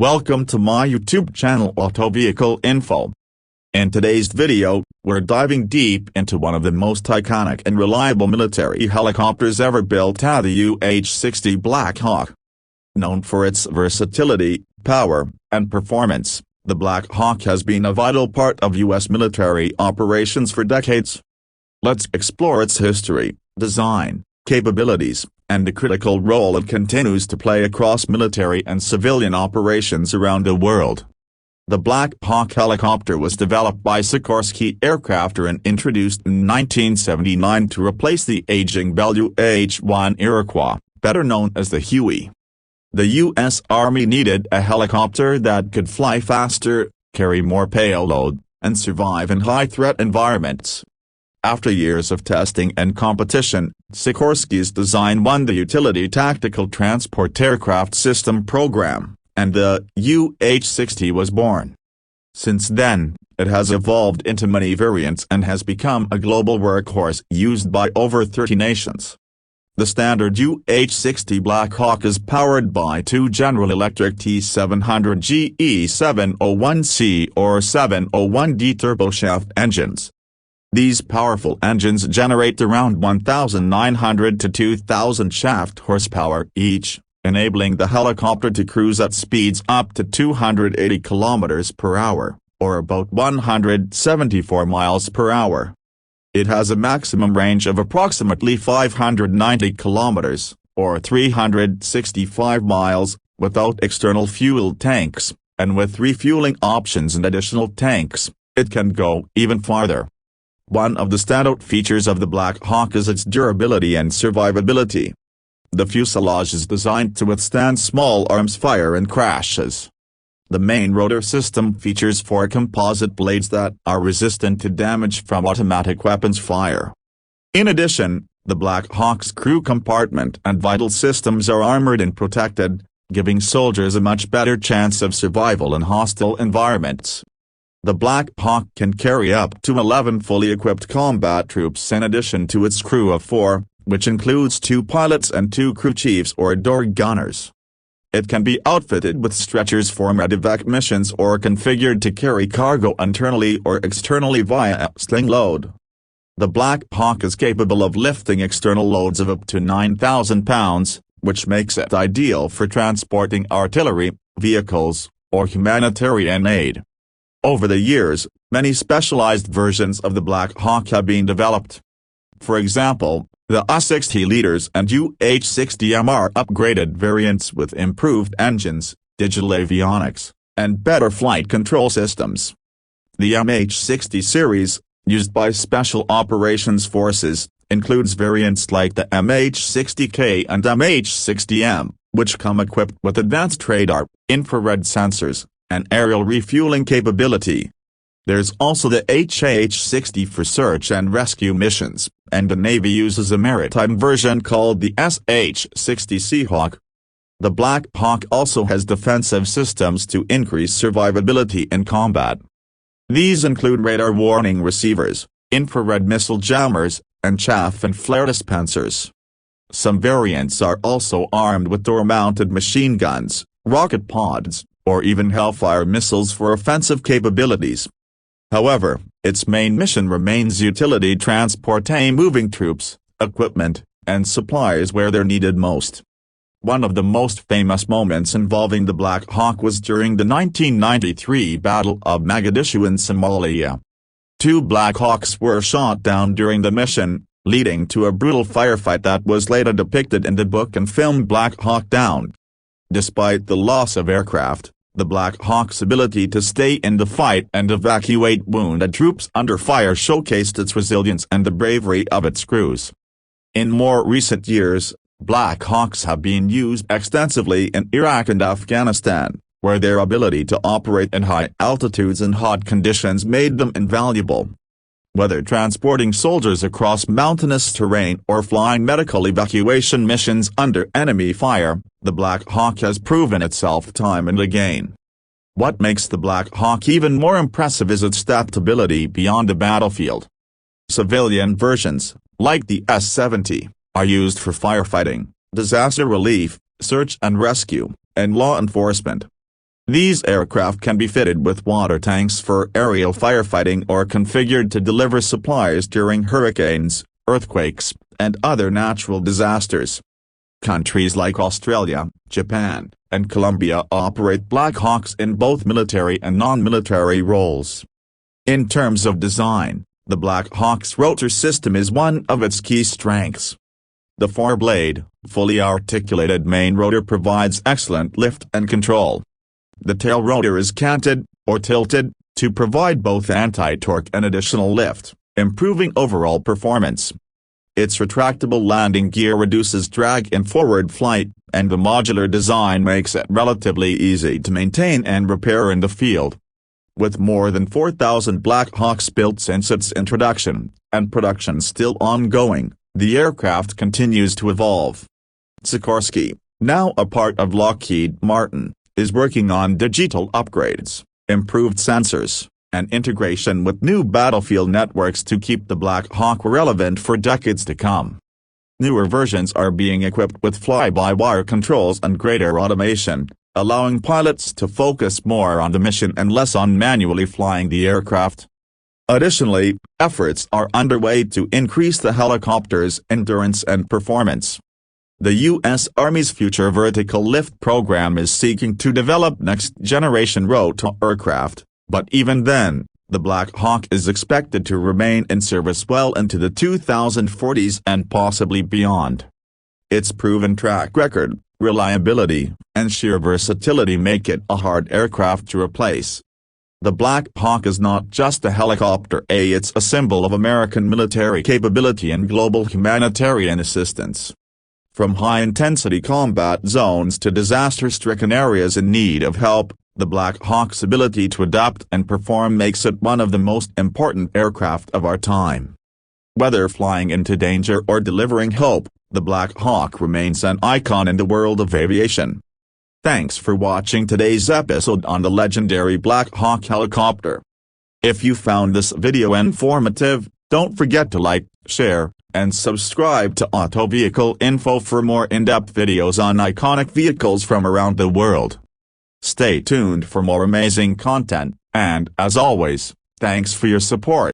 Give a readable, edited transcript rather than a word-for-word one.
Welcome to my YouTube channel Auto Vehicle Info. In today's video, we're diving deep into one of the most iconic and reliable military helicopters ever built, the UH-60 Black Hawk. Known for its versatility, power, and performance, the Black Hawk has been a vital part of U.S. military operations for decades. Let's explore its history, design, capabilities, and the critical role it continues to play across military and civilian operations around the world. The Black Hawk helicopter was developed by Sikorsky Aircraft and introduced in 1979 to replace the aging Bell UH-1 Iroquois, better known as the Huey. The U.S. Army needed a helicopter that could fly faster, carry more payload, and survive in high-threat environments. After years of testing and competition, Sikorsky's design won the Utility Tactical Transport Aircraft System program, and the UH-60 was born. Since then, it has evolved into many variants and has become a global workhorse used by over 30 nations. The standard UH-60 Black Hawk is powered by two General Electric T700 GE701C or 701D turboshaft engines. These powerful engines generate around 1,900 to 2,000 shaft horsepower each, enabling the helicopter to cruise at speeds up to 280 km per hour, or about 174 miles per hour. It has a maximum range of approximately 590 km, or 365 miles, without external fuel tanks, and with refueling options and additional tanks, it can go even farther. One of the standout features of the Black Hawk is its durability and survivability. The fuselage is designed to withstand small arms fire and crashes. The main rotor system features four composite blades that are resistant to damage from automatic weapons fire. In addition, the Black Hawk's crew compartment and vital systems are armored and protected, giving soldiers a much better chance of survival in hostile environments. The Black Hawk can carry up to 11 fully equipped combat troops in addition to its crew of 4, which includes 2 pilots and 2 crew chiefs or door gunners. It can be outfitted with stretchers for medevac missions or configured to carry cargo internally or externally via a sling load. The Black Hawk is capable of lifting external loads of up to 9,000 pounds, which makes it ideal for transporting artillery, vehicles, or humanitarian aid. Over the years, many specialized versions of the Black Hawk have been developed. For example, the UH-60 leaders and UH-60M are upgraded variants with improved engines, digital avionics, and better flight control systems. The MH-60 series, used by Special Operations Forces, includes variants like the MH-60K and MH-60M, which come equipped with advanced radar, infrared sensors, and aerial refueling capability. There's also the HH-60 for search and rescue missions, and the Navy uses a maritime version called the SH-60 Seahawk. The Black Hawk also has defensive systems to increase survivability in combat. These include radar warning receivers, infrared missile jammers, and chaff and flare dispensers. Some variants are also armed with door-mounted machine guns, rocket pods, or even Hellfire missiles for offensive capabilities. However, its main mission remains utility transport, moving troops, equipment, and supplies where they're needed most. One of the most famous moments involving the Black Hawk was during the 1993 Battle of Mogadishu in Somalia. 2 Black Hawks were shot down during the mission, leading to a brutal firefight that was later depicted in the book and film Black Hawk Down. Despite the loss of aircraft, the Black Hawk's ability to stay in the fight and evacuate wounded troops under fire showcased its resilience and the bravery of its crews. In more recent years, Black Hawks have been used extensively in Iraq and Afghanistan, where their ability to operate in high altitudes and hot conditions made them invaluable. Whether transporting soldiers across mountainous terrain or flying medical evacuation missions under enemy fire, the Black Hawk has proven itself time and again. What makes the Black Hawk even more impressive is its adaptability beyond the battlefield. Civilian versions, like the S-70, are used for firefighting, disaster relief, search and rescue, and law enforcement. These aircraft can be fitted with water tanks for aerial firefighting or configured to deliver supplies during hurricanes, earthquakes, and other natural disasters. Countries like Australia, Japan, and Colombia operate Black Hawks in both military and non-military roles. In terms of design, the Black Hawk's rotor system is one of its key strengths. The four-blade, fully articulated main rotor provides excellent lift and control. The tail rotor is canted, or tilted, to provide both anti-torque and additional lift, improving overall performance. Its retractable landing gear reduces drag in forward flight, and the modular design makes it relatively easy to maintain and repair in the field. With more than 4,000 Black Hawks built since its introduction, and production still ongoing, the aircraft continues to evolve. Sikorsky, now a part of Lockheed Martin, is working on digital upgrades, improved sensors, and integration with new battlefield networks to keep the Black Hawk relevant for decades to come. Newer versions are being equipped with fly-by-wire controls and greater automation, allowing pilots to focus more on the mission and less on manually flying the aircraft. Additionally, efforts are underway to increase the helicopter's endurance and performance. The U.S. Army's Future Vertical Lift program is seeking to develop next-generation rotor aircraft, but even then, the Black Hawk is expected to remain in service well into the 2040s and possibly beyond. Its proven track record, reliability, and sheer versatility make it a hard aircraft to replace. The Black Hawk is not just a helicopter, it's a symbol of American military capability and global humanitarian assistance. From high-intensity combat zones to disaster-stricken areas in need of help, the Black Hawk's ability to adapt and perform makes it one of the most important aircraft of our time. Whether flying into danger or delivering hope, the Black Hawk remains an icon in the world of aviation. Thanks for watching today's episode on the legendary Black Hawk helicopter. If you found this video informative, don't forget to like, share, and subscribe to Auto Vehicle Info for more in-depth videos on iconic vehicles from around the world. Stay tuned for more amazing content, and as always, thanks for your support.